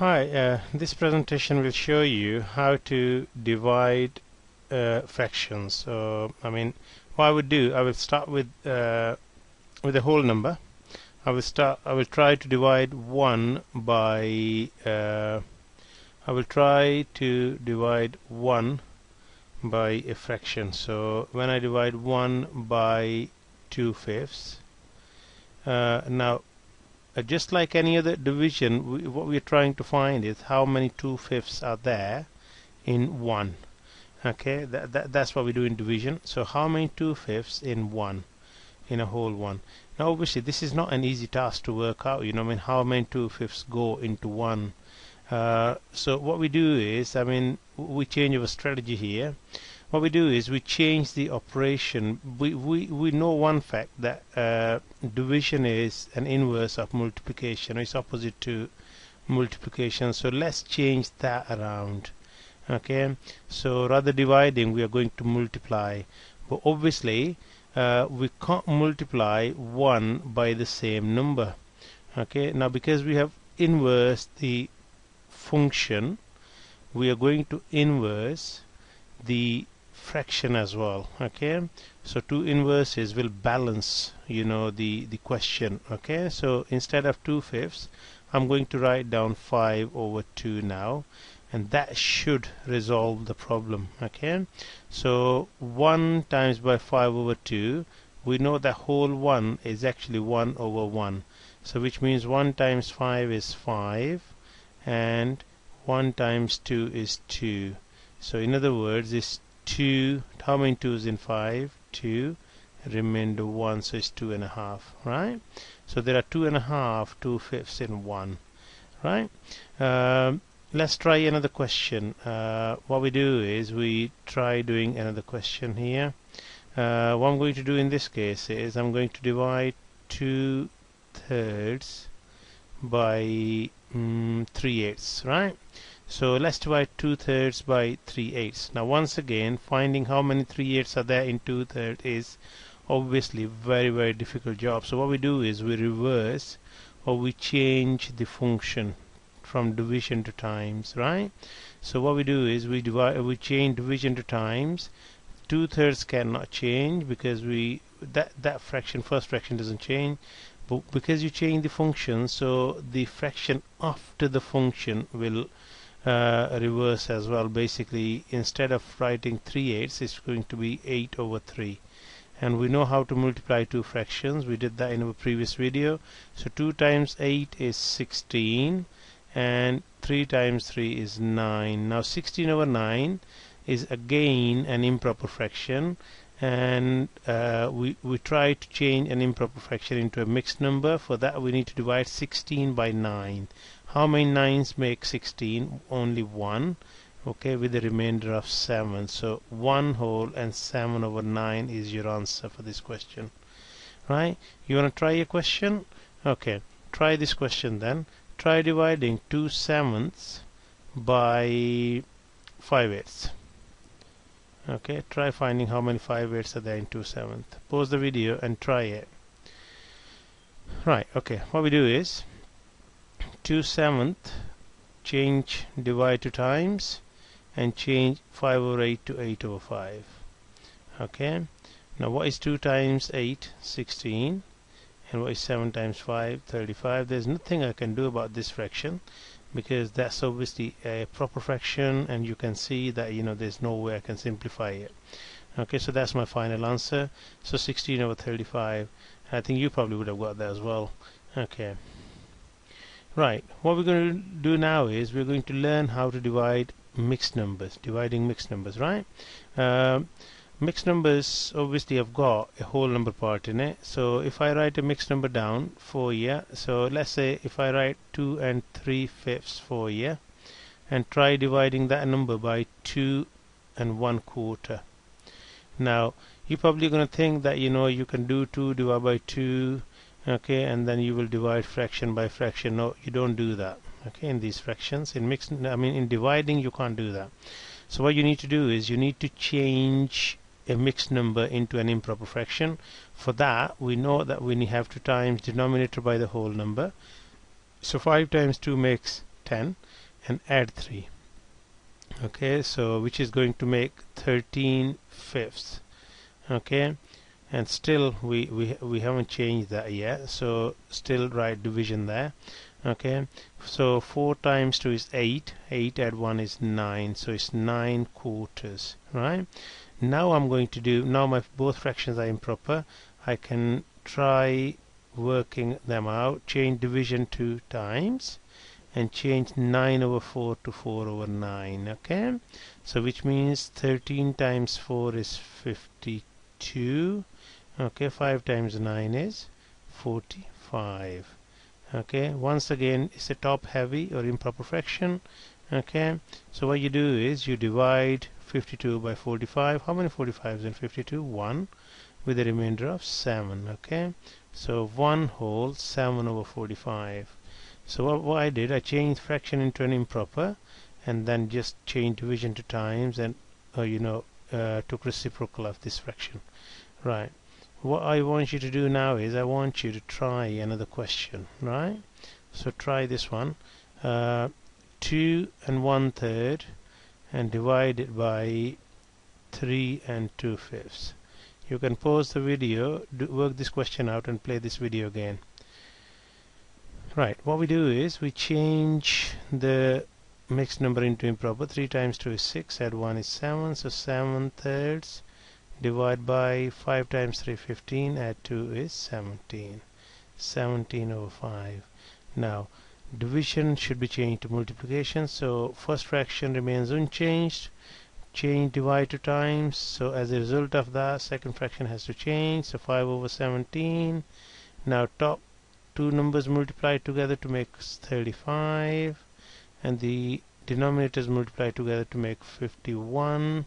Hi, this presentation will show you how to divide fractions. So, what I would do, I will start with a whole number. I will try to divide 1 by a fraction. So when I divide 1 by 2/5, now just like any other division, what we're trying to find is how many 2/5 are there in 1. Okay, that's what we do in division. So how many 2/5 in 1, in a whole 1? Now obviously this is not an easy task to work out, how many 2/5 go into 1. So what we do is, we change our strategy here. What we do is we change the operation. We know one fact, that division is an inverse of multiplication. It's opposite to multiplication. So let's change that around. Okay, so rather dividing, we are going to multiply. But obviously we can't multiply 1 by the same number. Okay, now because we have inverse the function, we are going to inverse the fraction as well. Okay, so two inverses will balance the question. Okay, so instead of 2/5, I'm going to write down 5/2 now, and that should resolve the problem. Okay, so 1 times by 5/2, we know that whole 1 is actually 1/1, so which means 1 times 5 is 5 and 1 times 2 is 2. So in other words, it's 2. How many 2's in 5? 2. Remainder 1, so it's 2.5, right? So there are 2.5 2/5 in 1, right? Let's try another question. What we do is we try doing another question here. What I'm going to do in this case is I'm going to divide 2/3 by 3/8, right? So let's divide 2/3 by 3/8. Now once again, finding how many 3/8 are there in 2/3 is obviously very difficult job. So what we do is we reverse, or we change the function from division to times, right? So what we do is we change division to times. 2/3 cannot change because that first fraction doesn't change, but because you change the function, so the fraction after the function will reverse as well. Basically, instead of writing 3/8, it's going to be 8/3. And we know how to multiply two fractions. We did that in our previous video. So 2 times 8 is 16, and 3 times 3 is 9. Now 16/9 is again an improper fraction, and we try to change an improper fraction into a mixed number. For that we need to divide 16 by 9. How many 9's make 16? Only 1. Okay, with the remainder of 7. So 1 whole and 7/9 is your answer for this question, right? You want to try a question? Okay, try this question then. Try dividing 2/7 by 5/8. Okay, try finding how many 5/8 are there in 2/7. Pause the video and try it. Right, okay, what we do is 2/7 change divide to times and change 5/8 to 8/5. Okay, now what is 2 times 8? 16. And what is 7 times 5? 35. There's nothing I can do about this fraction because that's obviously a proper fraction, and you can see that there's no way I can simplify it. Okay, so that's my final answer. So 16/35. I think you probably would have got that as well. Okay, right, what we're going to do now is we're going to learn how to divide mixed numbers, right? Mixed numbers obviously have got a whole number part in it. So if I write a mixed number down for you, so let's say if I write 2 3/5 for you, and try dividing that number by 2 1/4. Now you're probably going to think that you can do 2 divided by 2, okay, and then you will divide fraction by fraction. No, you don't do that. Okay, in these fractions, in dividing, you can't do that. So what you need to do is you need to change a mixed number into an improper fraction. For that, we know that we have to times denominator by the whole number. So 5 times 2 makes 10. and add 3. Okay, so which is going to make 13/5. Okay, and still we haven't changed that yet, so still write division there. Okay, so 4 times 2 is 8. 8 add 1 is 9, so it's 9/4, right? Now I'm going to do, now my both fractions are improper, I can try working them out. Change division 2 times and change 9/4 to 4/9. Okay, so which means 13 times 4 is 52. Okay, 5 times 9 is 45. Okay, once again it's a top heavy or improper fraction. Okay, so what you do is you divide 52 by 45. How many 45s in 52? 1, with a remainder of 7. Okay, so 1 whole 7/45. So what I did, I changed fraction into an improper and then just changed division to times and took reciprocal of this fraction. Right, what I want you to do now is I want you to try another question. Right, so try this one. 2 1/3 and divide it by 3 2/5. You can pause the video, work this question out and play this video again. Right, what we do is we change the mixed number into improper. 3 times 2 is 6, add 1 is 7, so 7/3 divide by 5 times 3 15, add 2 is 17. 17/5. Now division should be changed to multiplication, so first fraction remains unchanged. Change divide to times, so as a result of that second fraction has to change, so 5/17. Now top two numbers multiply together to make 35 and the denominators multiply together to make 51.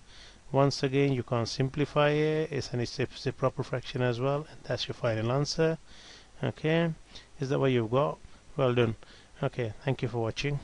Once again you can't simplify it, it's a proper fraction as well, and that's your final answer. Okay, is that what you've got? Well done. Okay, thank you for watching.